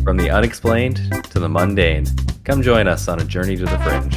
From the unexplained to the mundane, come join us on a journey to the fringe.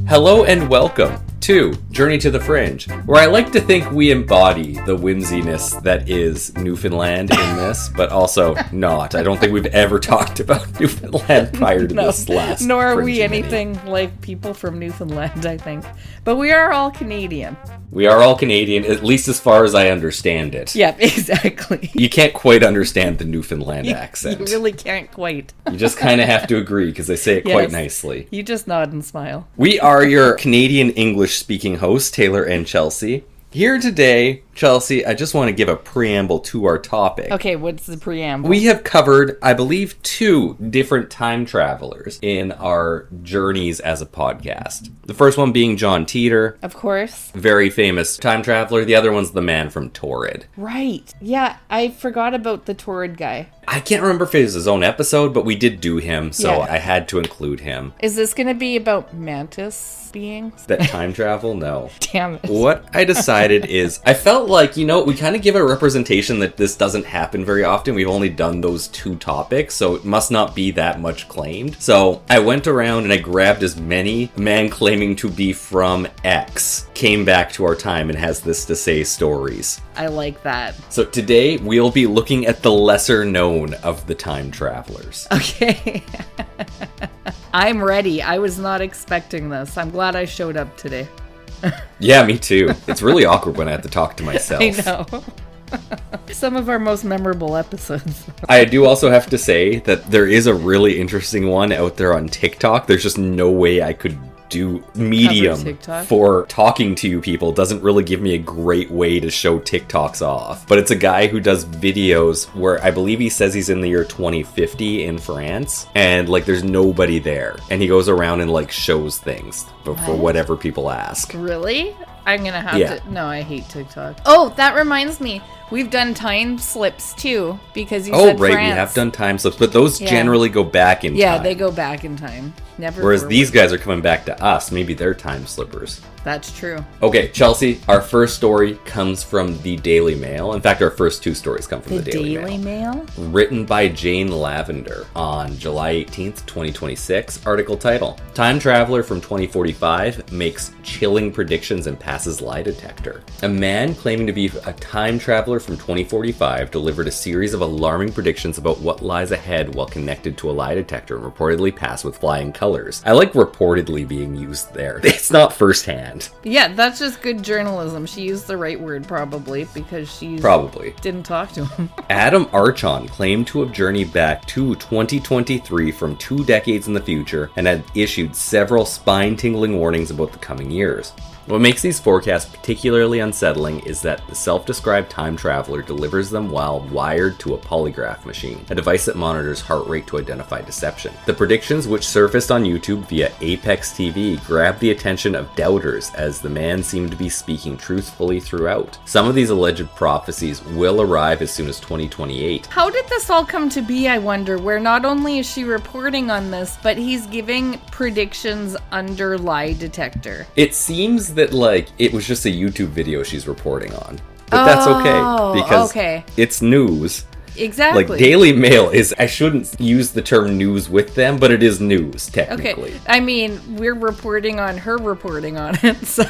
Hello and welcome to Journey to the Fringe, where I like to think we embody the whimsiness that is Newfoundland in this, but also not. I don't think we've ever talked about Newfoundland prior to this last. Nor are we Fringe anything like people from Newfoundland, I think. But we are all Canadian. We are all Canadian, at least as far as I understand it. Yeah, exactly. You can't quite understand the Newfoundland accent. You really can't quite. You just kind of have to agree, because they say it quite nicely. You just nod and smile. We are your Canadian English-speaking hosts, Taylor and Chelsea. Here today, Chelsea, I just want to give a preamble to our topic. Okay, what's the preamble? We have covered, I believe, 2 different time travelers in our journeys as a podcast. The first one being John Titor. Of course. Very famous time traveler. The other one's the man from Taured. Right. Yeah, I forgot about the Taured guy. I can't remember if it was his own episode, but we did do him, so Yeah. I had to include him. Is this going to be about mantis beings? That time travel? No. Damn it. What I decided is, I felt like, we kind of give a representation that this doesn't happen very often. We've only done those 2 topics, so it must not be that much claimed. So I went around and I grabbed as many man claiming to be from X came back to our time and has this to say stories. I like that. So today we'll be looking at the lesser known of the time travelers. Okay. I'm ready. I was not expecting this. I'm glad I showed up today. Yeah, me too. It's really awkward when I have to talk to myself. I know. Some of our most memorable episodes. I do also have to say that there is a really interesting one out there on TikTok. There's just no way I could do medium for talking to you people. Doesn't really give me a great way to show TikToks off. But it's a guy who does videos where I believe he says he's in the year 2050 in France, and there's nobody there. And he goes around and shows things for whatever people ask. Really? I'm gonna have to. No, I hate TikTok. Oh, that reminds me. We've done time slips too, because you said right, France. we have done time slips, but those generally go back in time. Yeah, they go back in time. Never. Whereas forward. these guys are coming back to us. Maybe they're time slippers. That's true. Okay, Chelsea, our first story comes from the Daily Mail. In fact, our first 2 stories come from the Daily Mail. Written by Jane Lavender on July 18th, 2026. Article title: Time Traveler from 2045 makes chilling predictions and passes lie detector. A man claiming to be a time traveler from 2045 delivered a series of alarming predictions about what lies ahead while connected to a lie detector and reportedly passed with flying colors. I like reportedly being used there. It's not firsthand. Yeah, that's just good journalism. She used the right word probably, because she didn't talk to him. Adam Archon claimed to have journeyed back to 2023 from 2 decades in the future and had issued several spine-tingling warnings about the coming years. What makes these forecasts particularly unsettling is that the self-described time traveler delivers them while wired to a polygraph machine, a device that monitors heart rate to identify deception. The predictions, which surfaced on YouTube via Apex TV, grabbed the attention of doubters as the man seemed to be speaking truthfully throughout. Some of these alleged prophecies will arrive as soon as 2028. How did this all come to be, I wonder, where not only is she reporting on this, but he's giving predictions under lie detector? It seems that it was just a YouTube video she's reporting on. But that's okay, because it's news. Exactly. Daily Mail is, I shouldn't use the term news with them, but it is news, technically. Okay, I mean, we're reporting on her reporting on it, so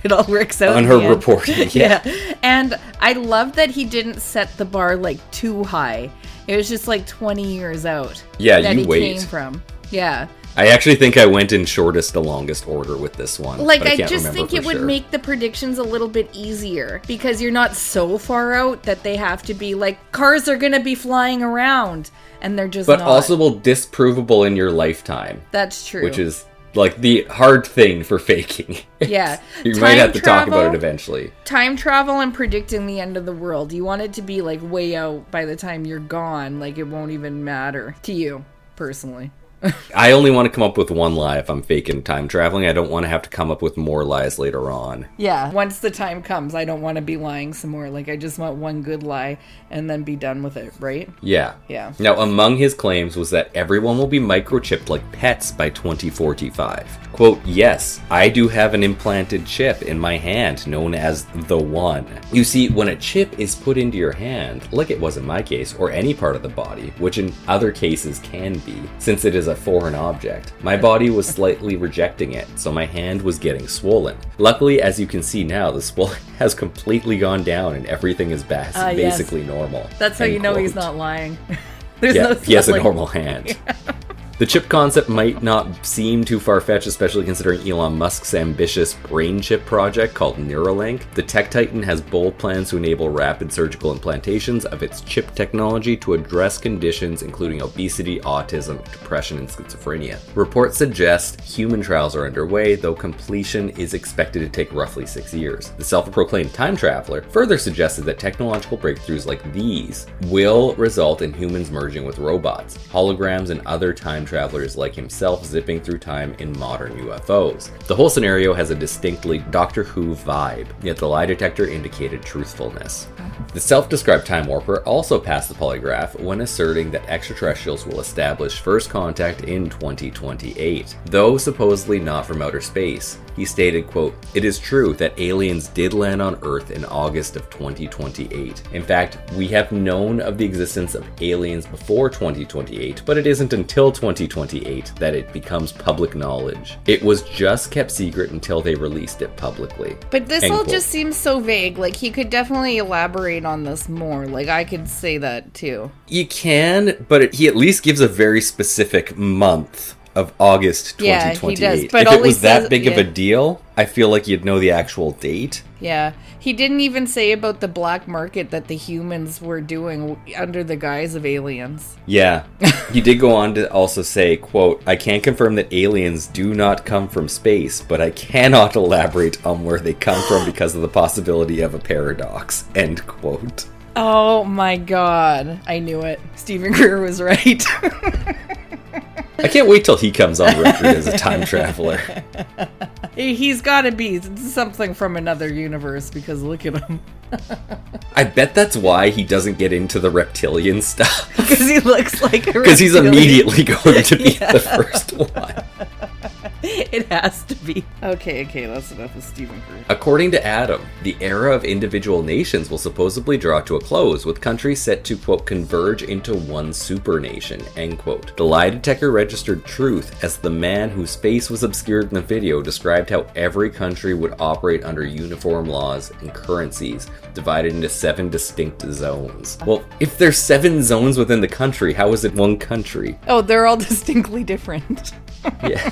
it all works out. On her reporting, yeah. And I love that he didn't set the bar, too high. It was just, 20 years out. Yeah, that you he wait. Came from. Yeah. I actually think I went in shortest to longest order with this one. I just think it would make the predictions a little bit easier, because you're not so far out that they have to be cars are going to be flying around, and they're just not. But also disprovable in your lifetime. That's true. Which is the hard thing for faking. Yeah. You might have to talk about it eventually. Time travel and predicting the end of the world. You want it to be way out by the time you're gone. It won't even matter to you, personally. I only want to come up with one lie if I'm faking time traveling. I don't want to have to come up with more lies later on. Yeah, once the time comes, I don't want to be lying some more. Like, I just want one good lie and then be done with it, right? Yeah. Yeah. Now, among his claims was that everyone will be microchipped like pets by 2045. Quote, yes, I do have an implanted chip in my hand known as the One. You see, when a chip is put into your hand, like it was in my case, or any part of the body, which in other cases can be, since it is a foreign object, my body was slightly rejecting it, so my hand was getting swollen. Luckily, as you can see now, the swelling has completely gone down and everything is basically normal. That's how you know he's not lying. There's yeah, no he has a normal hand. Yeah. The chip concept might not seem too far-fetched, especially considering Elon Musk's ambitious brain chip project called Neuralink. The tech titan has bold plans to enable rapid surgical implantations of its chip technology to address conditions including obesity, autism, depression, and schizophrenia. Reports suggest human trials are underway, though completion is expected to take roughly 6 years. The self-proclaimed time traveler further suggested that technological breakthroughs like these will result in humans merging with robots, holograms, and other time travelers like himself zipping through time in modern UFOs. The whole scenario has a distinctly Doctor Who vibe, yet the lie detector indicated truthfulness. The self-described time warper also passed the polygraph when asserting that extraterrestrials will establish first contact in 2028, though supposedly not from outer space. He stated, quote, "It is true that aliens did land on Earth in August of 2028. In fact, we have known of the existence of aliens before 2028, but it isn't until 2028 that it becomes public knowledge. It was just kept secret until they released it publicly." But this all just seems so vague. Like, he could definitely elaborate on this more. Like, I could say that too. You can, but he at least gives a very specific month of August 2028. Yeah, he does. But if it was that big of a deal, I feel like you'd know the actual date. Yeah. He didn't even say about the black market that the humans were doing under the guise of aliens. Yeah. He did go on to also say, quote, "I can confirm that aliens do not come from space, but I cannot elaborate on where they come from because of the possibility of a paradox." End quote. Oh my god. I knew it. Stephen Greer was right. I can't wait till he comes on record as a time traveler. He's got to be something from another universe, because look at him. I bet that's why he doesn't get into the reptilian stuff. Because he looks like a reptilian. Because he's immediately going to be the first one. It has to be. Okay, that's enough of Stephen Greer. According to Adam, the era of individual nations will supposedly draw to a close, with countries set to, quote, "converge into one supernation," end quote. The lie detector registered truth as the man whose face was obscured in the video described how every country would operate under uniform laws and currencies, divided into 7 distinct zones. Well, if there's 7 zones within the country, how is it one country? Oh, they're all distinctly different. Yeah.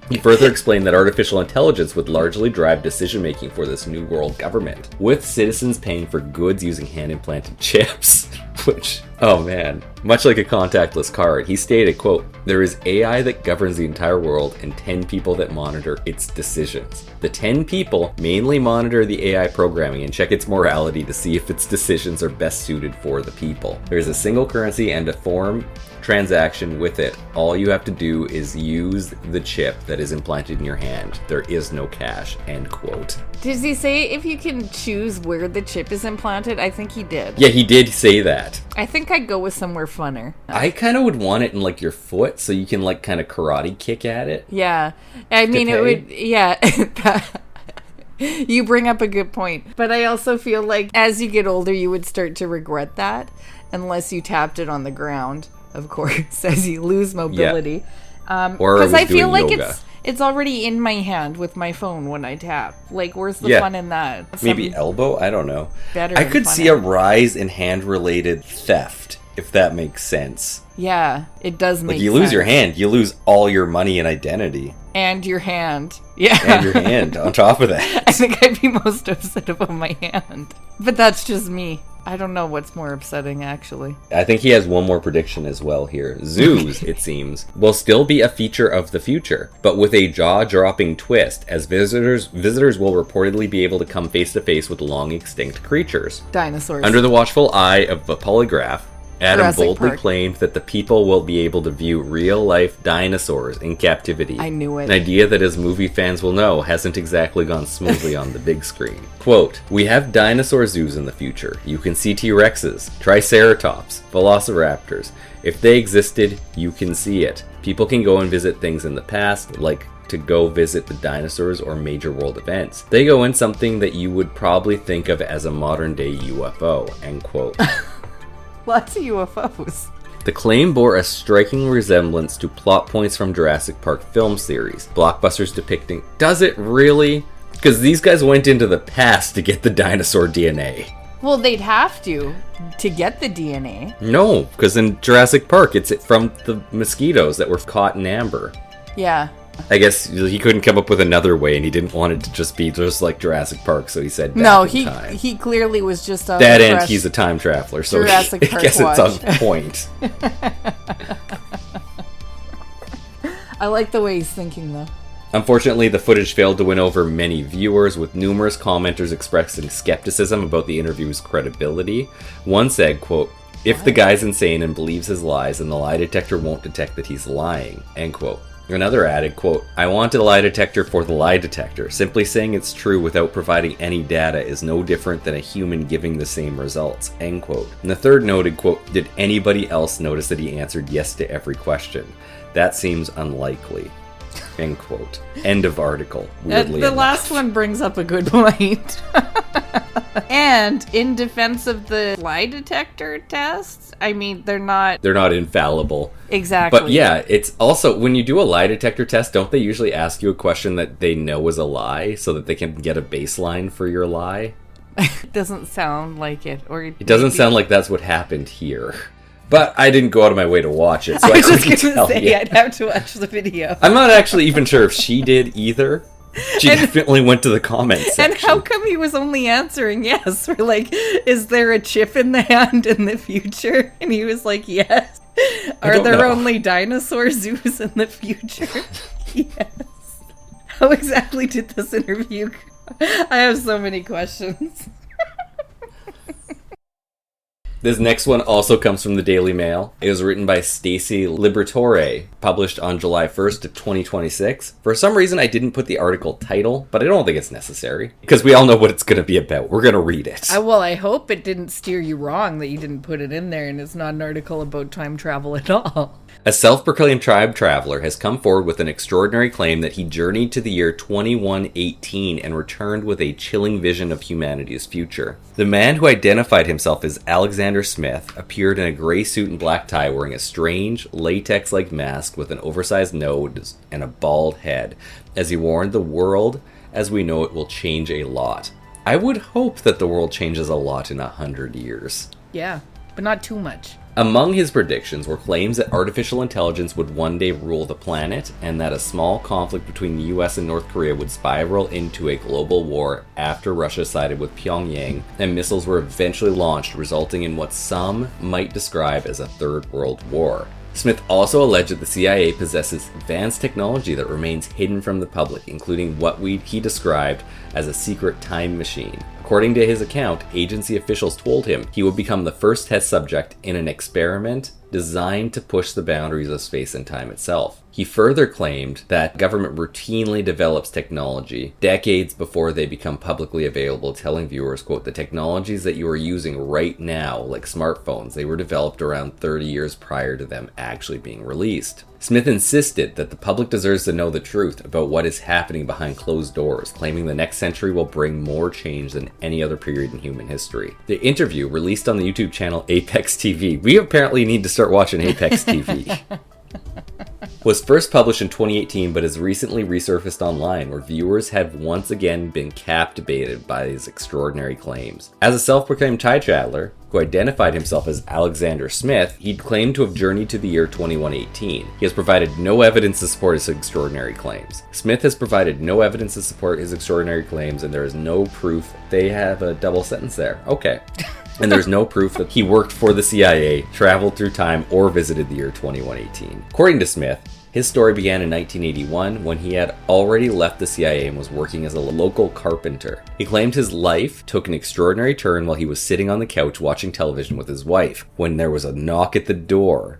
He further explained that artificial intelligence would largely drive decision-making for this new world government, with citizens paying for goods using hand-implanted chips, which, oh man, much like a contactless card. He stated, quote, "There is AI that governs the entire world and 10 people that monitor its decisions. The 10 people mainly monitor the AI programming and check its morality to see if its decisions are best suited for the people. There is a single currency and a form transaction with it. All you have to do is use the chip that is implanted in your hand. There is no cash," end quote. Does he say if you can choose where the chip is implanted? I think he did. Yeah, he did say that. I think I'd go with somewhere funner. I kind of would want it in like your foot so you can like kind of karate kick at it. Yeah. I mean, it would, yeah. You bring up a good point. But I also feel like as you get older, you would start to regret that unless you tapped it on the ground. Of course, as you lose mobility. Because I feel like yoga. it's already in my hand with my phone when I tap. Like, where's the fun in that? Maybe elbow? I don't know. Better I could see a rise in hand-related theft, if that makes sense. Yeah, it does make sense. Like, you lose your hand, you lose all your money and identity. And your hand. Yeah. And your hand, on top of that. I think I'd be most upset about my hand. But that's just me. I don't know what's more upsetting, actually. I think he has one more prediction as well here. Zoos, it seems, will still be a feature of the future, but with a jaw-dropping twist, as visitors will reportedly be able to come face-to-face with long-extinct creatures. Dinosaurs. Under the watchful eye of the polygraph, Adam Jurassic boldly Park. claimed that the people will be able to view real-life dinosaurs in captivity. I knew it. An idea that, as movie fans will know, hasn't exactly gone smoothly on the big screen. Quote, "We have dinosaur zoos in the future. You can see T-Rexes, Triceratops, Velociraptors. If they existed, you can see it. People can go and visit things in the past, like to go visit the dinosaurs or major world events. They go in something that you would probably think of as a modern-day UFO." End quote. Lots of UFOs. The claim bore a striking resemblance to plot points from Jurassic Park film series, blockbusters depicting... Does it really? Because these guys went into the past to get the dinosaur DNA. Well, they'd have to get the DNA. No, because in Jurassic Park, it's from the mosquitoes that were caught in amber. Yeah. I guess he couldn't come up with another way, and he didn't want it to just be just like Jurassic Park, so he said back in time. He clearly was just on that, and he's a time traveler, so Jurassic I Park guess watch. it's on point. I like the way he's thinking, though. Unfortunately, the footage failed to win over many viewers, with numerous commenters expressing skepticism about the interview's credibility. One said, quote, "If the guy's insane and believes his lies, then the lie detector won't detect that he's lying," end quote. Another added, quote, "I want a lie detector for the lie detector. Simply saying it's true without providing any data is no different than a human giving the same results," end quote. And the third noted, quote, "Did anybody else notice that he answered yes to every question? That seems unlikely," end quote. End of article. Weirdly The enough. last one brings up a good point. And in defense of the lie detector tests, I mean, they're not infallible. exactly. But yeah, it's also, when you do a lie detector test, don't they usually ask you a question that they know is a lie so that they can get a baseline for your lie? It doesn't sound like it. Or It doesn't sound like that's what happened here. But I didn't go out of my way to watch it, so I was just couldn't gonna tell say you. I'd have to watch the video. I'm not actually even sure if she did either. She definitely went to the comments section. And how come he was only answering yes? We're like, is there a chip in the hand in the future? And he was like, yes. Are there only dinosaur zoos in the future? Yes. How exactly did this interview go? I have so many questions. This next one also comes from the Daily Mail. It was written by Stacy Liberatore, published on July 1st of 2026. For some reason, I didn't put the article title, but I don't think it's necessary, because we all know what it's going to be about. We're going to read it. Well, I hope it didn't steer you wrong that you didn't put it in there and it's not an article about time travel at all. A self-proclaimed time traveler has come forward with an extraordinary claim that he journeyed to the year 2118 and returned with a chilling vision of humanity's future. The man, who identified himself as Alexander Smith, appeared in a gray suit and black tie wearing a strange, latex-like mask with an oversized nose and a bald head, as he warned the world as we know it will change a lot. I would hope that the world changes a lot in 100 years. Yeah, but not too much. Among his predictions were claims that artificial intelligence would one day rule the planet, and that a small conflict between the US and North Korea would spiral into a global war after Russia sided with Pyongyang, and missiles were eventually launched, resulting in what some might describe as a third world war. Smith also alleged that the CIA possesses advanced technology that remains hidden from the public, including what he described as a secret time machine. According to his account, agency officials told him he would become the first test subject in an experiment designed to push the boundaries of space and time itself. He further claimed that government routinely develops technology decades before they become publicly available, telling viewers, quote, "The technologies that you are using right now, like smartphones, they were developed around 30 years prior to them actually being released." Smith insisted that the public deserves to know the truth about what is happening behind closed doors, claiming the next century will bring more change than any other period in human history. The interview, released on the YouTube channel Apex TV, we apparently need to start watching Apex TV, was first published in 2018 but has recently resurfaced online, where viewers have once again been captivated by his extraordinary claims. As a self-proclaimed time traveler, who identified himself as Alexander Smith, he claimed to have journeyed to the year 2118. He has provided no evidence to support his extraordinary claims. Smith has provided no evidence to support his extraordinary claims, and there is no proof. They have a double sentence there. Okay. And there's no proof that he worked for the CIA, traveled through time, or visited the year 2118. According to Smith, His story began in 1981 when he had already left the CIA and was working as a local carpenter. He claimed his life took an extraordinary turn while he was sitting on the couch watching television with his wife, when there was a knock at the door.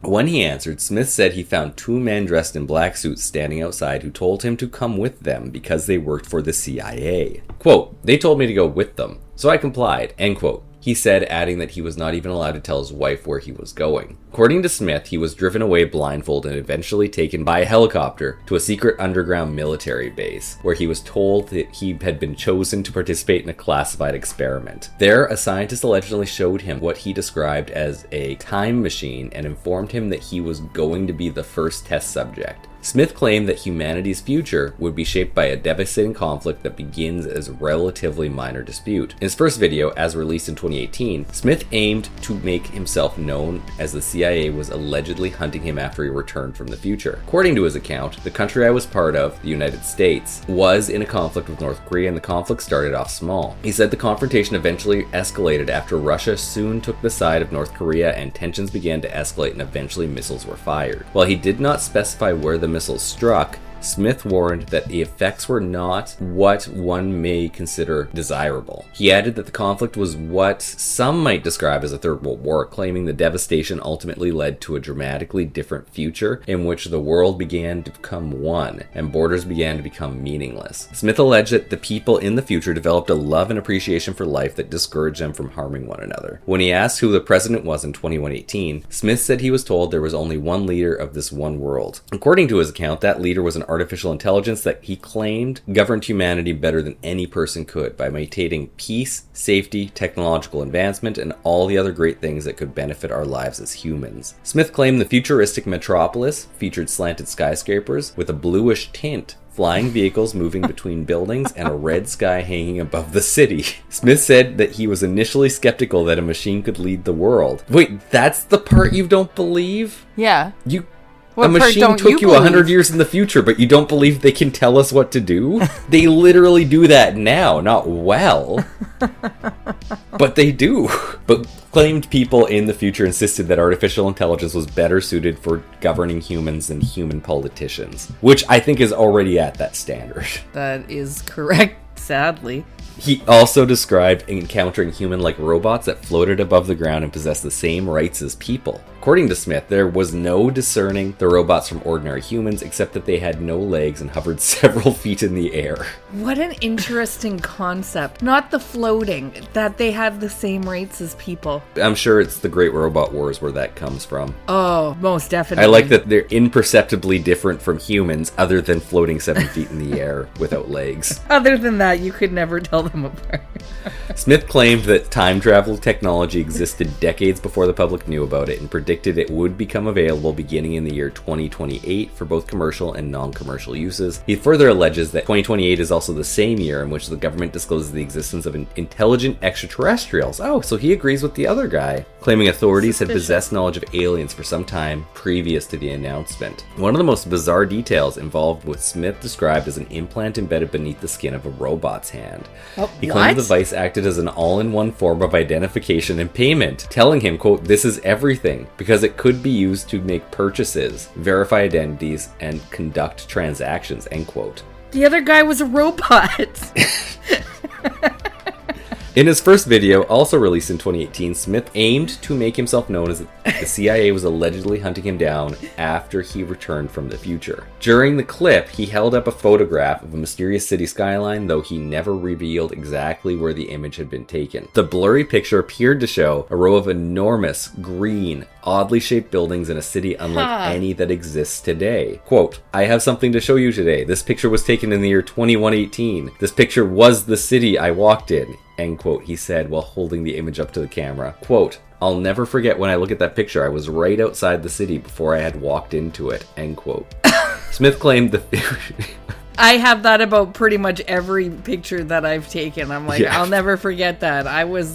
When he answered, Smith said he found two men dressed in black suits standing outside who told him to come with them because they worked for the CIA. Quote, "They told me to go with them, so I complied," end quote. He said, adding that he was not even allowed to tell his wife where he was going. According to Smith, he was driven away blindfolded and eventually taken by a helicopter to a secret underground military base, where he was told that he had been chosen to participate in a classified experiment. There, a scientist allegedly showed him what he described as a time machine and informed him that he was going to be the first test subject. Smith claimed that humanity's future would be shaped by a devastating conflict that begins as a relatively minor dispute. In his first video, as released in 2018, Smith aimed to make himself known as the CIA was allegedly hunting him after he returned from the future. According to his account, the country I was part of, the United States, was in a conflict with North Korea, and the conflict started off small. He said the confrontation eventually escalated after Russia soon took the side of North Korea and tensions began to escalate and eventually missiles were fired. While he did not specify where the missiles struck, Smith warned that the effects were not what one may consider desirable. He added that the conflict was what some might describe as a Third World War, claiming the devastation ultimately led to a dramatically different future in which the world began to become one and borders began to become meaningless. Smith alleged that the people in the future developed a love and appreciation for life that discouraged them from harming one another. When he asked who the president was in 2018, Smith said he was told there was only one leader of this one world. According to his account, that leader was an artificial intelligence that he claimed governed humanity better than any person could by maintaining peace, safety, technological advancement, and all the other great things that could benefit our lives as humans. Smith claimed the futuristic metropolis featured slanted skyscrapers with a bluish tint, flying vehicles moving between buildings, and a red sky hanging above the city. Smith said that he was initially skeptical that a machine could lead the world. Wait, that's the part you don't believe? Yeah. A machine took you 100 years in the future, but you don't believe they can tell us what to do? They literally do that now, not well. But they do. But claimed people in the future insisted that artificial intelligence was better suited for governing humans than human politicians, which I think is already at that standard. That is correct, sadly. He also described encountering human-like robots that floated above the ground and possessed the same rights as people. According to Smith, there was no discerning the robots from ordinary humans except that they had no legs and hovered several feet in the air. What an interesting concept. Not the floating, that they had the same rights as people. I'm sure it's the Great Robot Wars where that comes from. Oh, most definitely. I like that they're imperceptibly different from humans other than floating 7 feet in the air without legs. Other than that, you could never tell them apart. Smith claimed that time travel technology existed decades before the public knew about it and predicted it would become available beginning in the year 2028 for both commercial and non-commercial uses. He further alleges that 2028 is also the same year in which the government discloses the existence of intelligent extraterrestrials. Oh, so he agrees with the other guy, claiming authorities had possessed knowledge of aliens for some time previous to the announcement. One of the most bizarre details involved what Smith described as an implant embedded beneath the skin of a robot's hand. He claimed the device acted as an all-in-one form of identification and payment, telling him, quote, "This is everything," because it could be used to make purchases, verify identities, and conduct transactions, end quote. The other guy was a robot. In his first video, also released in 2018, Smith aimed to make himself known as the CIA was allegedly hunting him down after he returned from the future. During the clip, he held up a photograph of a mysterious city skyline, though he never revealed exactly where the image had been taken. The blurry picture appeared to show a row of enormous, green, oddly shaped buildings in a city unlike any that exists today. Quote, "I have something to show you today. This picture was taken in the year 2118. This picture was the city I walked in," end quote, he said while holding the image up to the camera. Quote, "I'll never forget when I look at that picture. I was right outside the city before I had walked into it," end quote. Smith claimed the... I have that about pretty much every picture that I've taken. I'm like, I'll never forget that.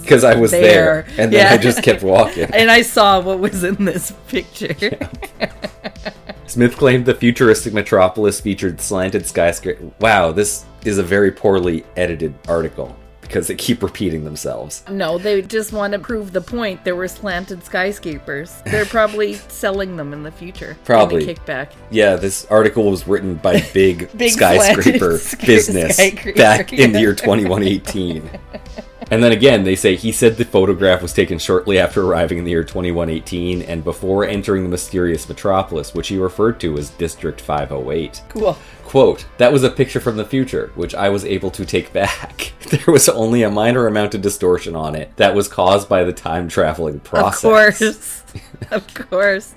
Because I was there. And then I just kept walking. And I saw what was in this picture. Yeah. Smith claimed the futuristic metropolis featured slanted skyscrapers. Wow, this is a very poorly edited article. because they keep repeating themselves. No, they just want to prove the point. There were slanted skyscrapers. They're probably selling them in the future. Probably. In a kickback. Yeah, this article was written by big skyscraper business back in the year 2118. And then again, they say he said the photograph was taken shortly after arriving in the year 2118 and before entering the mysterious metropolis, which he referred to as District 508. Cool. Quote, that was a picture from the future, which I was able to take back. There was only a minor amount of distortion on it that was caused by the time-traveling process. Of course.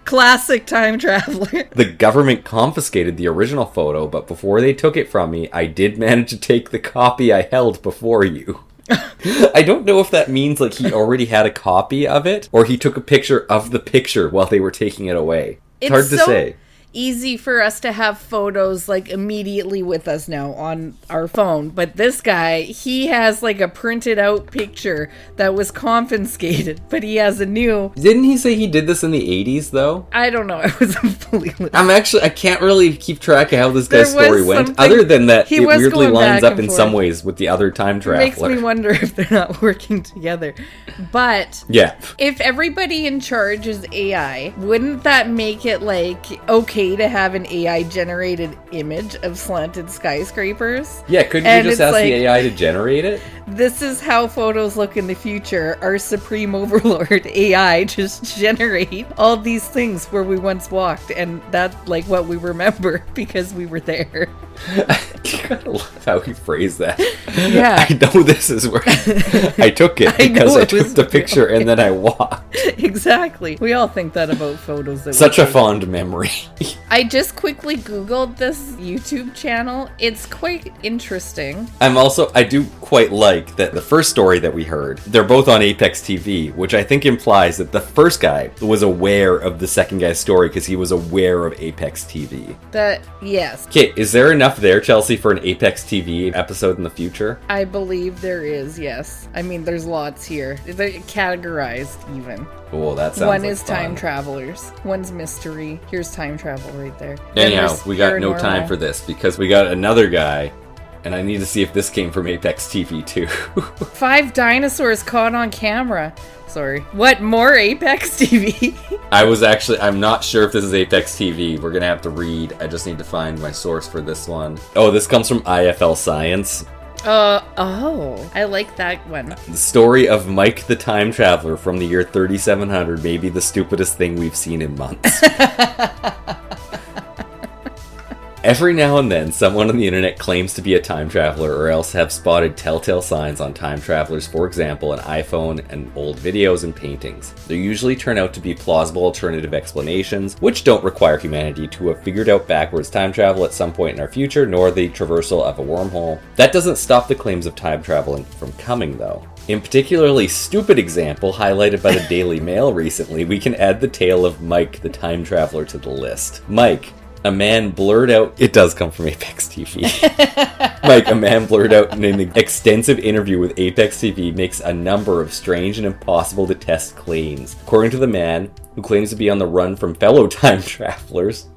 Classic time traveler. The government confiscated the original photo, but before they took it from me, I did manage to take the copy I held before you. I don't know if that means like he already had a copy of it, or he took a picture of the picture while they were taking it away. It's hard to say. Easy for us to have photos like immediately with us now on our phone, but this guy, he has like a printed out picture that was confiscated, but he has a new. Didn't he say he did this in the 80s though? I don't know. I was completely. I can't really keep track of how this guy's story went, other than that it weirdly lines up in some ways with the other time traveler. It makes me wonder if they're not working together. But yeah, if everybody in charge is AI, wouldn't that make it like okay to have an AI generated image of slanted skyscrapers? Yeah, couldn't you just ask the AI to generate it? This is how photos look in the future. Our supreme overlord AI just generate all these things where we once walked, and that's like what we remember because we were there. I love how he phrased that. Yeah. I know this is where I took it because I took the picture and then I walked. Exactly. We all think that about photos. Such a fond memory. I just quickly Googled this YouTube channel. It's quite interesting. I do quite like that the first story that we heard, they're both on Apex TV, which I think implies that the first guy was aware of the second guy's story because he was aware of Apex TV. Yes. Okay, is there enough there, Chelsea, for an Apex TV episode in the future? I believe there is, yes. I mean, there's lots here. They're categorized even. Oh, that sounds One is fun. time travelers. One's mystery. Here's time travel right there. Anyhow, we got no time for this because we got another guy, and I need to see if this came from Apex TV too. 5 dinosaurs caught on camera. Sorry. What, more Apex TV? I'm not sure if this is Apex TV. We're gonna have to read. I just need to find my source for this one. Oh, this comes from IFL Science. I like that one. The story of Mike the Time Traveler from the year 3700 may be the stupidest thing we've seen in months. Every now and then, someone on the internet claims to be a time traveler or else have spotted telltale signs on time travelers, for example, an iPhone and old videos and paintings. They usually turn out to be plausible alternative explanations, which don't require humanity to have figured out backwards time travel at some point in our future, nor the traversal of a wormhole. That doesn't stop the claims of time traveling from coming, though. In particularly stupid example highlighted by the Daily Mail recently, we can add the tale of Mike the Time Traveler to the list. Mike, a man blurred out... It does come from Apex TV. Mike, a man blurred out in an extensive interview with Apex TV, makes a number of strange and impossible to test claims. According to the man, who claims to be on the run from fellow time travelers,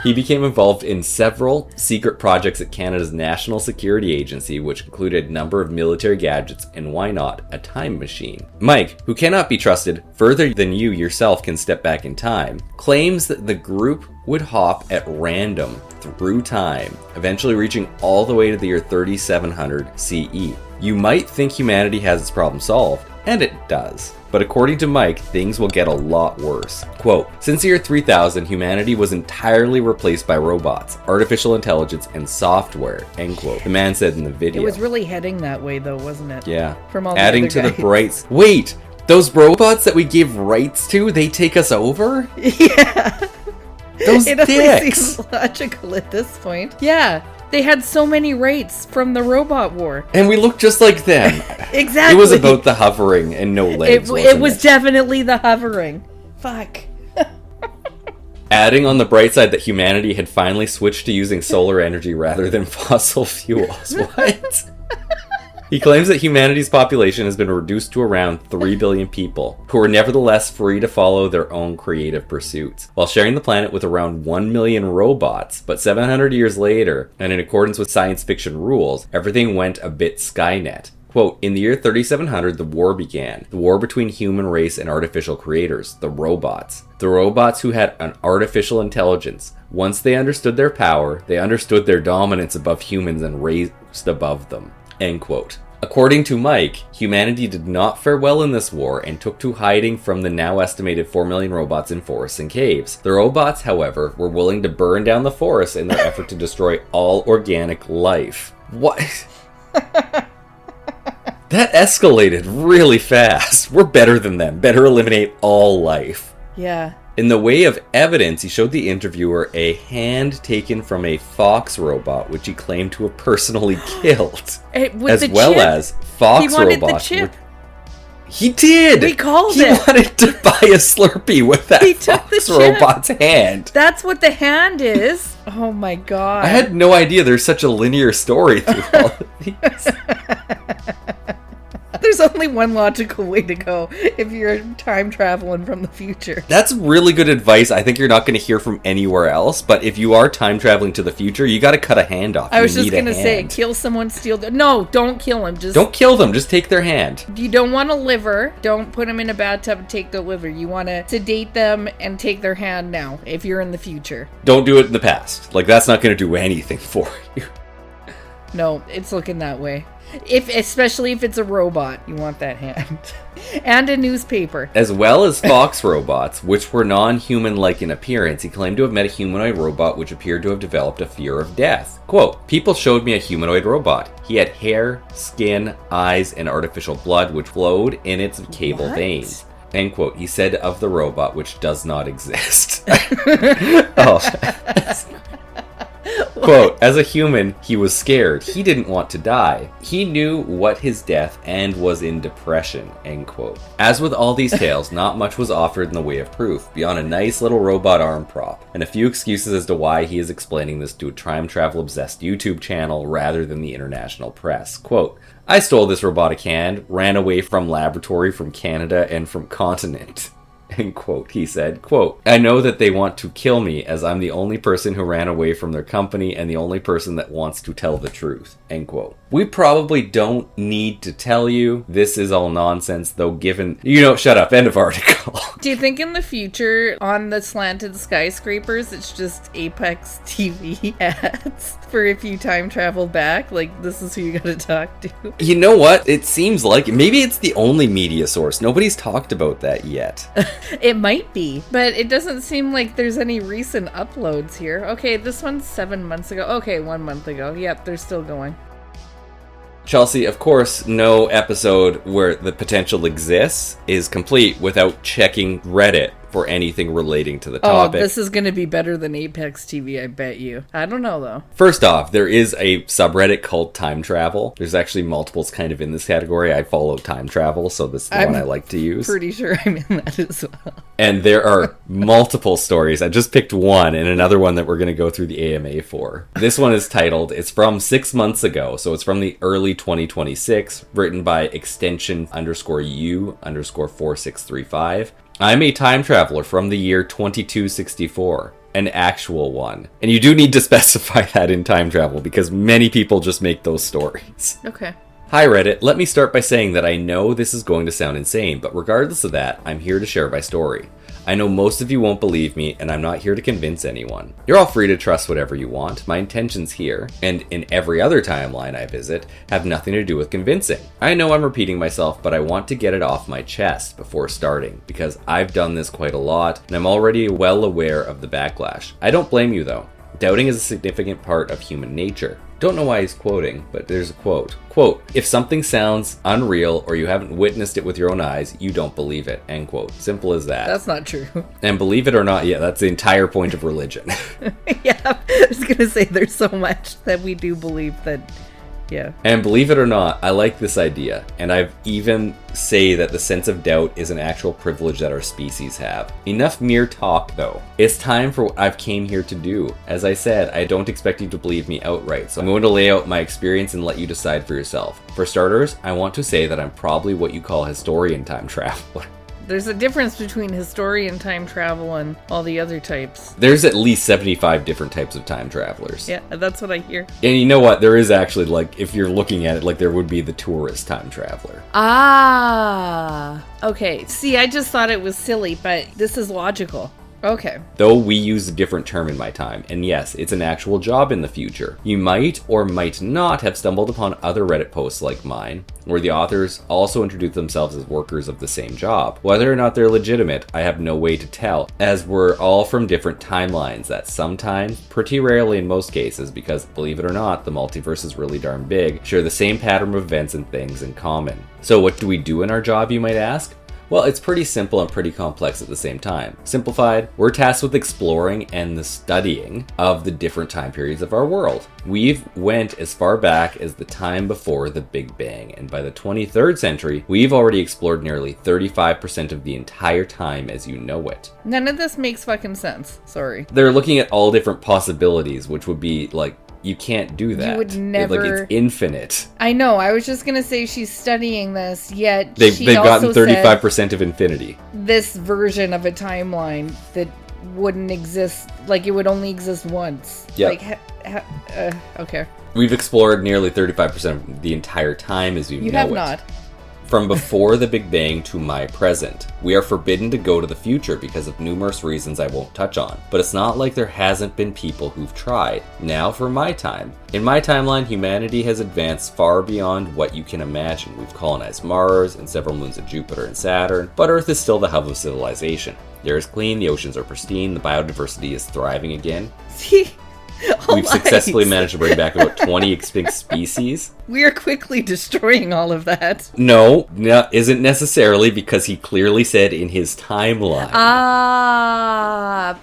he became involved in several secret projects at Canada's National Security Agency, which included a number of military gadgets and, why not, a time machine. Mike, who cannot be trusted further than you yourself can step back in time, claims that the group would hop at random through time, eventually reaching all the way to the year 3700 CE. You might think humanity has its problem solved, and it does. But according to Mike, things will get a lot worse. Quote, since the year 3000, humanity was entirely replaced by robots, artificial intelligence, and software, end quote. The man said in the video. It was really heading that way though, wasn't it? Yeah. From all adding the to other the brights. Wait! Those robots that we give rights to, they take us over? Yeah. Those dicks! It seems logical at this point. Yeah. They had so many rates from the robot war. And we look just like them. Exactly. It was about the hovering and no legs, it was definitely the hovering. Fuck. Adding on the bright side that humanity had finally switched to using solar energy rather than fossil fuels. What? He claims that humanity's population has been reduced to around 3 billion people, who are nevertheless free to follow their own creative pursuits, while sharing the planet with around 1 million robots. But 700 years later, and in accordance with science fiction rules, everything went a bit Skynet. Quote, in the year 3700, the war began. The war between human race and artificial creators, the robots. The robots who had an artificial intelligence. Once they understood their power, they understood their dominance above humans and raised above them. End quote. According to Mike, humanity did not fare well in this war and took to hiding from the now estimated 4 million robots in forests and caves. The robots, however, were willing to burn down the forests in their effort to destroy all organic life. What? That escalated really fast. We're better than them. Better eliminate all life. Yeah. In the way of evidence, he showed the interviewer a hand taken from a fox robot, which he claimed to have personally killed. As well as fox robots. He did! We called it! He wanted to buy a Slurpee with that fox robot's hand. That's what the hand is. Oh my god. I had no idea there's such a linear story through all of these. There's only one logical way to go if you're time traveling from the future. That's really good advice. I think you're not going to hear from anywhere else, but if you are time traveling to the future, you got to cut a hand off. I was just going to say, kill someone, steal them. No, don't kill them. Don't kill them. Just take their hand. You don't want a liver. Don't put them in a bathtub and take their liver. You want to sedate them and take their hand now if you're in the future. Don't do it in the past. Like, that's not going to do anything for you. No, it's looking that way. Especially if it's a robot, you want that hand. And a newspaper. As well as fox robots, which were non-human-like in appearance, he claimed to have met a humanoid robot which appeared to have developed a fear of death. Quote, people showed me a humanoid robot. He had hair, skin, eyes, and artificial blood which flowed in its cable veins. End quote. He said of the robot, which does not exist. Quote, as a human, he was scared. He didn't want to die. He knew what his death and was in depression, end quote. As with all these tales, not much was offered in the way of proof, beyond a nice little robot arm prop, and a few excuses as to why he is explaining this to a time travel-obsessed YouTube channel rather than the international press. Quote, I stole this robotic hand, ran away from laboratory from Canada and from continent. End quote, he said. Quote, I know that they want to kill me as I'm the only person who ran away from their company and the only person that wants to tell the truth. End quote. We probably don't need to tell you this is all nonsense, though, given... shut up. End of article. Do you think in the future, on the slanted skyscrapers, it's just Apex TV ads for if you time travel back? Like, this is who you gotta talk to. You know what? It seems like... Maybe it's the only media source. Nobody's talked about that yet. It might be, but it doesn't seem like there's any recent uploads here. Okay, this one's 7 months ago. Okay, 1 month ago. Yep, they're still going. Chelsea, of course, no episode where the potential exists is complete without checking Reddit for anything relating to the topic. Oh, this is going to be better than Apex TV, I bet you. I don't know, though. First off, there is a subreddit called Time Travel. There's actually multiples kind of in this category. I follow Time Travel, so this is the one I like to use. Pretty sure I'm in that as well. And there are multiple stories. I just picked one and another one that we're going to go through the AMA for. This one is titled, it's from 6 months ago, so it's from the early 2026, written by extension_U_4635. I'm a time traveler from the year 2264, an actual one. And you do need to specify that in time travel because many people just make those stories. Okay. Hi Reddit, let me start by saying that I know this is going to sound insane, but regardless of that, I'm here to share my story. I know most of you won't believe me, and I'm not here to convince anyone. You're all free to trust whatever you want. My intentions here, and in every other timeline I visit, have nothing to do with convincing. I know I'm repeating myself, but I want to get it off my chest before starting, because I've done this quite a lot, and I'm already well aware of the backlash. I don't blame you though. Doubting is a significant part of human nature. Don't know why he's quoting, but there's a quote. Quote, if something sounds unreal or you haven't witnessed it with your own eyes, you don't believe it. End quote. Simple as that. That's not true. And believe it or not, yeah, that's the entire point of religion. Yeah, I was going to say there's so much that we do believe that Yeah. And believe it or not, I like this idea. And I've even say that the sense of doubt is an actual privilege that our species have. Enough mere talk, though. It's time for what I've came here to do. As I said, I don't expect you to believe me outright, so I'm going to lay out my experience and let you decide for yourself. For starters, I want to say that I'm probably what you call a historian time traveler. There's a difference between historian time travel and all the other types. There's at least 75 different types of time travelers. Yeah, that's what I hear. And you know what? There is actually, like, if you're looking at it, like, there would be the tourist time traveler. Ah, okay. See, I just thought it was silly, but this is logical. Okay. Though we use a different term in my time, and yes, it's an actual job in the future. You might or might not have stumbled upon other Reddit posts like mine, where the authors also introduce themselves as workers of the same job. Whether or not they're legitimate, I have no way to tell, as we're all from different timelines that sometimes, pretty rarely in most cases, because believe it or not, the multiverse is really darn big, share the same pattern of events and things in common. So what do we do in our job, you might ask? Well, it's pretty simple and pretty complex at the same time. Simplified, we're tasked with exploring and the studying of the different time periods of our world. We've went as far back as the time before the Big Bang, and by the 23rd century, we've already explored nearly 35% of the entire time as you know it. None of this makes fucking sense. Sorry. They're looking at all different possibilities, which would be like, you can't do that. You would never. Like, it's infinite. I know. I was just gonna say she's studying this, yet they've gotten 35% of infinity. This version of a timeline that wouldn't exist, like it would only exist once. Yeah. Like, okay. We've explored nearly 35% of the entire time as you know it. You have not. From before the Big Bang to my present. We are forbidden to go to the future because of numerous reasons I won't touch on. But it's not like there hasn't been people who've tried. Now for my time. In my timeline, humanity has advanced far beyond what you can imagine. We've colonized Mars and several moons of Jupiter and Saturn, but Earth is still the hub of civilization. The air is clean, the oceans are pristine, the biodiversity is thriving again. See? We've successfully managed to bring back about 20 extinct species. We are quickly destroying all of that. No, isn't necessarily, because he clearly said in his timeline.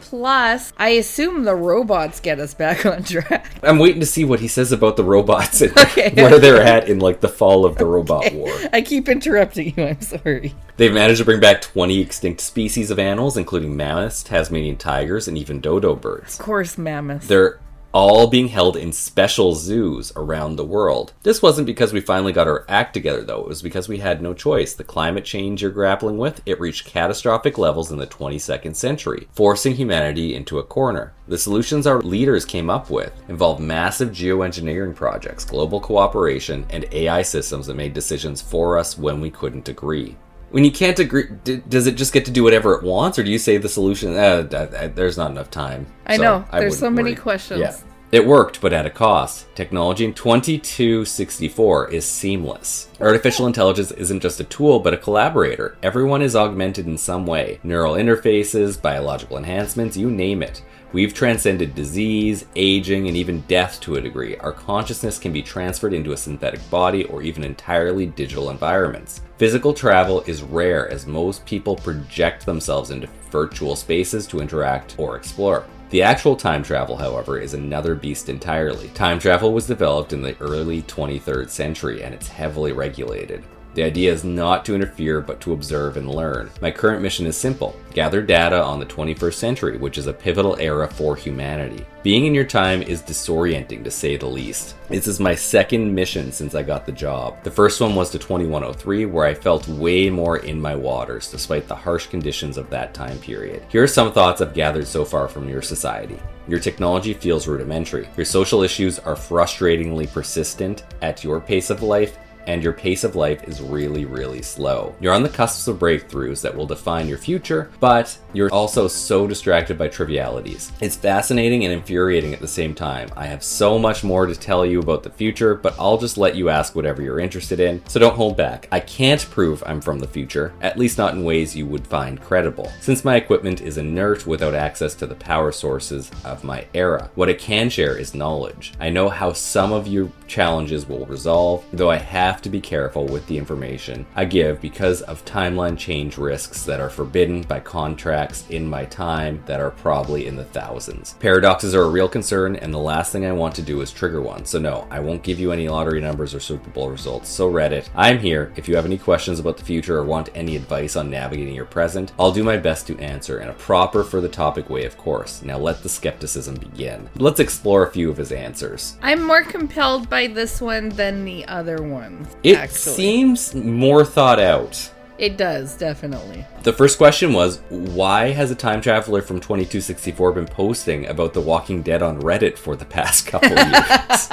Plus, I assume the robots get us back on track. I'm waiting to see what he says about the robots and where they're at in, like, the fall of the robot war. I keep interrupting you, I'm sorry. They've managed to bring back 20 extinct species of animals, including mammoths, Tasmanian tigers, and even dodo birds. Of course, mammoths. They're all being held in special zoos around the world. This wasn't because we finally got our act together, though. It was because we had no choice. The climate change you're grappling with, it reached catastrophic levels in the 22nd century, forcing humanity into a corner. The solutions our leaders came up with involved massive geoengineering projects, global cooperation, and AI systems that made decisions for us when we couldn't agree. When you can't agree, does it just get to do whatever it wants, or do you say the solution, there's not enough time? I know, there's so many questions. Yeah. It worked, but at a cost. Technology in 2264 is seamless. Artificial intelligence isn't just a tool, but a collaborator. Everyone is augmented in some way. Neural interfaces, biological enhancements, you name it. We've transcended disease, aging, and even death to a degree. Our consciousness can be transferred into a synthetic body or even entirely digital environments. Physical travel is rare, as most people project themselves into virtual spaces to interact or explore. The actual time travel, however, is another beast entirely. Time travel was developed in the early 23rd century, and it's heavily regulated. The idea is not to interfere, but to observe and learn. My current mission is simple. Gather data on the 21st century, which is a pivotal era for humanity. Being in your time is disorienting, to say the least. This is my second mission since I got the job. The first one was to 2103, where I felt way more in my waters, despite the harsh conditions of that time period. Here are some thoughts I've gathered so far from your society. Your technology feels rudimentary. Your social issues are frustratingly persistent at your pace of life, and your pace of life is really, really slow. You're on the cusp of breakthroughs that will define your future, but you're also so distracted by trivialities. It's fascinating and infuriating at the same time. I have so much more to tell you about the future, but I'll just let you ask whatever you're interested in, so don't hold back. I can't prove I'm from the future, at least not in ways you would find credible, since my equipment is inert without access to the power sources of my era. What I can share is knowledge. I know how some of you challenges will resolve, though I have to be careful with the information I give because of timeline change risks that are forbidden by contracts in my time that are probably in the thousands. Paradoxes are a real concern, and the last thing I want to do is trigger one, so no, I won't give you any lottery numbers or Super Bowl results. So Reddit, I'm here. If you have any questions about the future or want any advice on navigating your present, I'll do my best to answer in a proper for the topic way, of course. Now let the skepticism begin. Let's explore a few of his answers. I'm more compelled by this one than the other one. It seems more thought out. It does, definitely. The first question was, why has a time traveler from 2264 been posting about The Walking Dead on Reddit for the past couple years?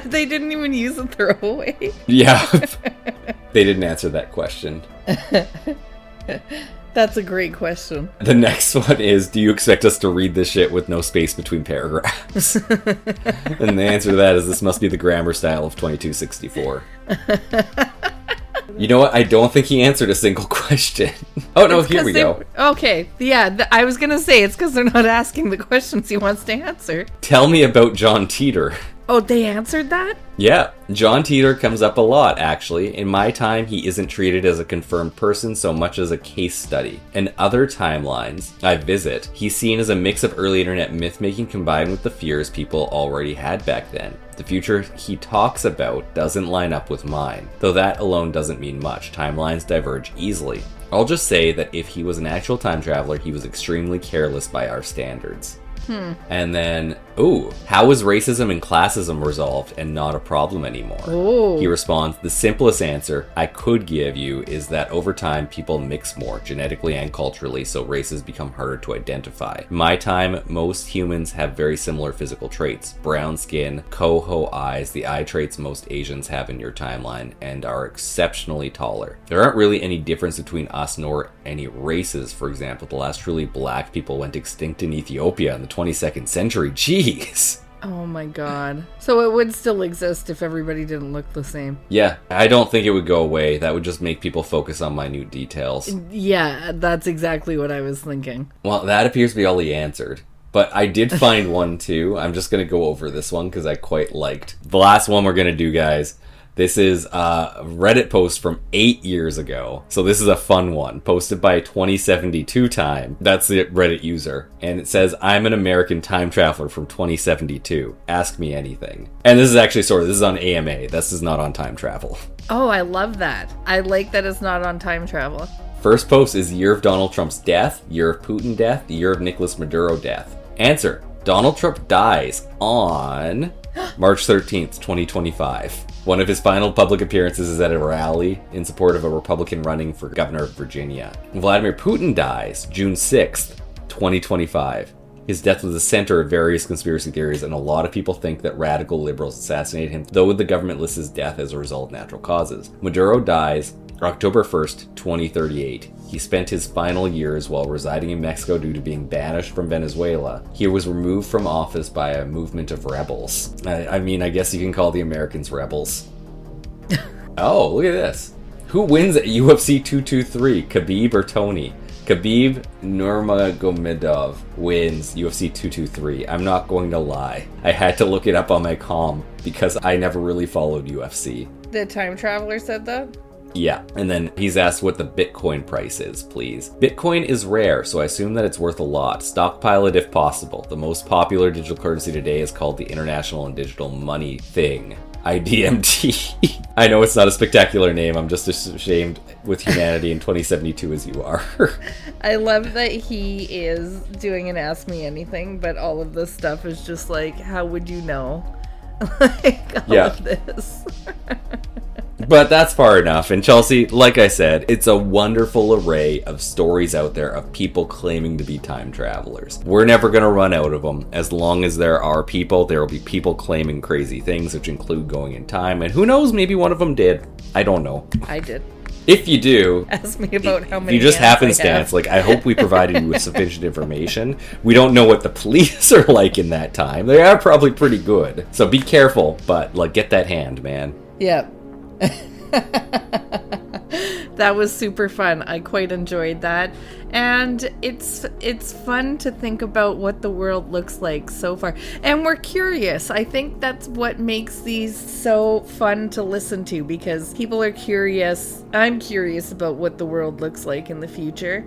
They didn't even use a throwaway. Yeah. They didn't answer that question. That's a great question. The next one is, do you expect us to read this shit with no space between paragraphs? And the answer to that is, this must be the grammar style of 2264. You know what? I don't think he answered a single question. Oh, no, here we go. Okay, yeah, I was going to say, it's because they're not asking the questions he wants to answer. Tell me about John Titor. Oh, they answered that? Yeah, John Titor comes up a lot, actually. In my time, he isn't treated as a confirmed person so much as a case study. In other timelines I visit, he's seen as a mix of early internet myth-making combined with the fears people already had back then. The future he talks about doesn't line up with mine, though that alone doesn't mean much. Timelines diverge easily. I'll just say that if he was an actual time traveler, he was extremely careless by our standards. And then, how is racism and classism resolved and not a problem anymore? Ooh. He responds, the simplest answer I could give you is that over time people mix more, genetically and culturally, so races become harder to identify. In my time, most humans have very similar physical traits. Brown skin, coho eyes, the eye traits most Asians have in your timeline, and are exceptionally taller. There aren't really any difference between us nor any races. For example, the last truly black people went extinct in Ethiopia in the 22nd century. Jeez. Oh my god. So it would still exist if everybody didn't look the same. Yeah, I don't think it would go away. That would just make people focus on minute details. Yeah, that's exactly what I was thinking. Well, that appears to be all he answered. But I did find one too. I'm just going to go over this one because I quite liked. The last one we're going to do, guys. This is a Reddit post from 8 years ago. So this is a fun one, posted by 2072 time. That's the Reddit user. And it says, I'm an American time traveler from 2072. Ask me anything. And this is actually this is on AMA. This is not on time travel. Oh, I love that. I like that it's not on time travel. First post is year of Donald Trump's death, year of Putin death, the year of Nicolas Maduro death. Answer, Donald Trump dies on March 13th, 2025. One of his final public appearances is at a rally in support of a Republican running for governor of Virginia. Vladimir Putin dies June 6th, 2025. His death was the center of various conspiracy theories, and a lot of people think that radical liberals assassinated him, though the government lists his death as a result of natural causes. Maduro dies October 1st, 2038. He spent his final years while residing in Mexico due to being banished from Venezuela. He was removed from office by a movement of rebels. I guess you can call the Americans rebels. Oh, look at this. Who wins at UFC 223, Khabib or Tony? Khabib Nurmagomedov wins UFC 223. I'm not going to lie. I had to look it up on my comm because I never really followed UFC. The time traveler said that? Yeah, and then he's asked what the Bitcoin price is, please. Bitcoin is rare, so I assume that it's worth a lot. Stockpile it if possible. The most popular digital currency today is called the International and Digital Money Thing, IDMT. I know it's not a spectacular name, I'm just as ashamed with humanity in 2072 as you are. I love that he is doing an Ask Me Anything, but all of this stuff is just like, how would you know? All of this. But that's far enough. And Chelsea, like I said, it's a wonderful array of stories out there of people claiming to be time travelers. We're never going to run out of them. As long as there are people, there will be people claiming crazy things, which include going in time. And who knows, maybe one of them did. I don't know. I did. If you do, ask me about how many. You just happenstance. I hope we provided you with sufficient information. We don't know what the police are like in that time. They are probably pretty good. So be careful, but get that hand, man. Yep. That was super fun. I quite enjoyed that. And it's fun to think about what the world looks like so far. And we're curious. I think that's what makes these so fun to listen to, because people are curious. I'm curious about what the world looks like in the future.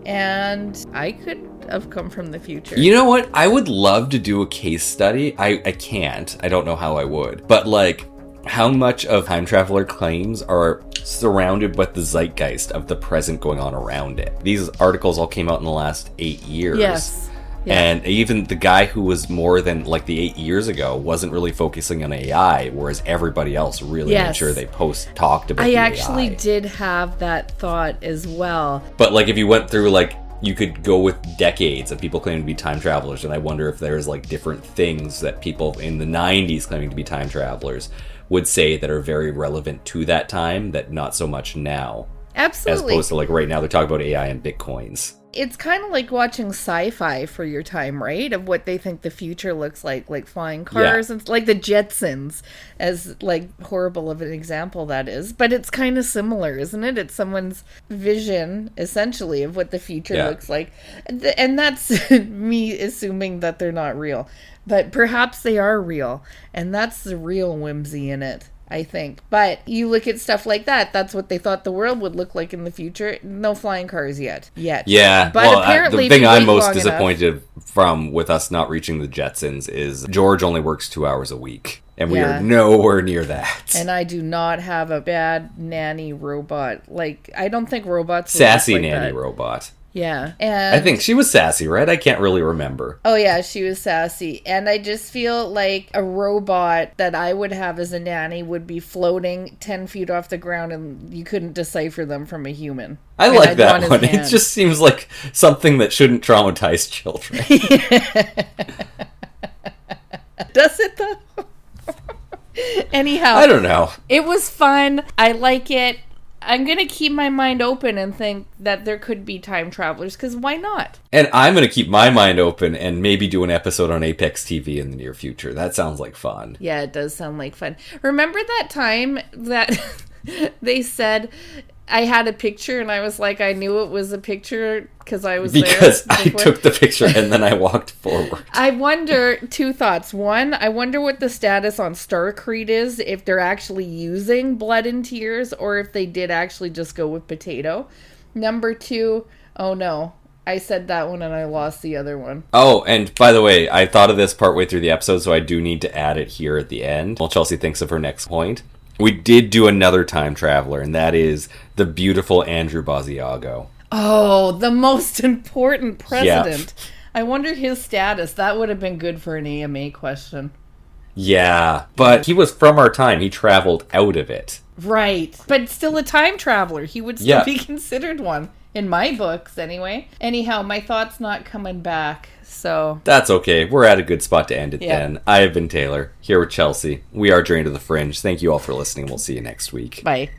And I could have come from the future. You know what? I would love to do a case study. I can't. I don't know how I would. But like, how much of time traveler claims are surrounded with the zeitgeist of the present going on around it? These articles all came out in the last 8 years. Yes. Yeah. And even the guy who was more than like the 8 years ago wasn't really focusing on AI, whereas everybody else really made sure they talked about the AI. I actually did have that thought as well. But like, if you went through, like, you could go with decades of people claiming to be time travelers, and I wonder if there's like different things that people in the 90s claiming to be time travelers would say that are very relevant to that time, that not so much now. Absolutely. As opposed to like right now they're talking about AI and bitcoins. It's kind of like watching sci-fi for your time, right? Of what they think the future looks like flying cars and like the Jetsons, as like horrible of an example that is. But it's kind of similar, isn't it? It's someone's vision, essentially, of what the future looks like. And that's me assuming that they're not real. But perhaps they are real. And that's the real whimsy in it, I think. But you look at stuff like that, that's what they thought the world would look like in the future. No flying cars yet. Yeah. But well, apparently, the thing I'm most disappointed from with us not reaching the Jetsons is George only works 2 hours a week. And we are nowhere near that. And I do not have a bad nanny robot. Like, I don't think robots... Sassy nanny robot. Yeah. And I think she was sassy, right? I can't really remember. Oh, yeah, she was sassy. And I just feel like a robot that I would have as a nanny would be floating 10 feet off the ground and you couldn't dececipher them from a human. I like that one. It just seems like something that shouldn't traumatize children. Does it, though? Anyhow. I don't know. It was fun. I like it. I'm going to keep my mind open and think that there could be time travelers, because why not? And I'm going to keep my mind open and maybe do an episode on Apex TV in the near future. That sounds like fun. Yeah, it does sound like fun. Remember that time that they said I had a picture and I was like, I knew it was a picture because I was because there. I took the picture and then I walked forward. I wonder, two thoughts. One, I wonder what the status on Starcrete is, if they're actually using blood and tears or if they did actually just go with potato. Number two, oh no, I said that one and I lost the other one. Oh, and by the way, I thought of this partway through the episode, so I do need to add it here at the end while Chelsea thinks of her next point. We did do another time traveler, and that is the beautiful Andrew Basiago. Oh, the most important president. Yep. I wonder his status. That would have been good for an AMA question. Yeah, but he was from our time. He traveled out of it. Right. But still a time traveler. He would still be considered one. In my books, anyway. Anyhow, my thought's not coming back, so... That's okay. We're at a good spot to end it then. I have been Taylor, here with Chelsea. We are Journey to the Fringe. Thank you all for listening. We'll see you next week. Bye.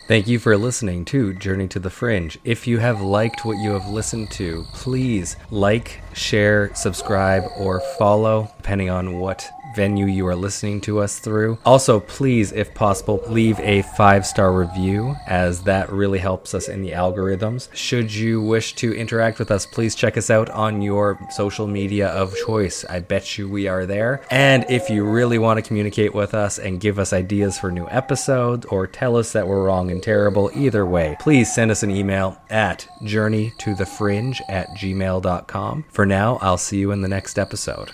Thank you for listening to Journey to the Fringe. If you have liked what you have listened to, please like, share, subscribe, or follow, depending on what venue you are listening to us through. Also, please, if possible, leave a 5-star review, as that really helps us in the algorithms. Should you wish to interact with us, please check us out on your social media of choice. I bet you we are there. And if you really want to communicate with us and give us ideas for new episodes or tell us that we're wrong and terrible, either way, please send us an email at journeytothefringe@gmail.com. For now, I'll see you in the next episode.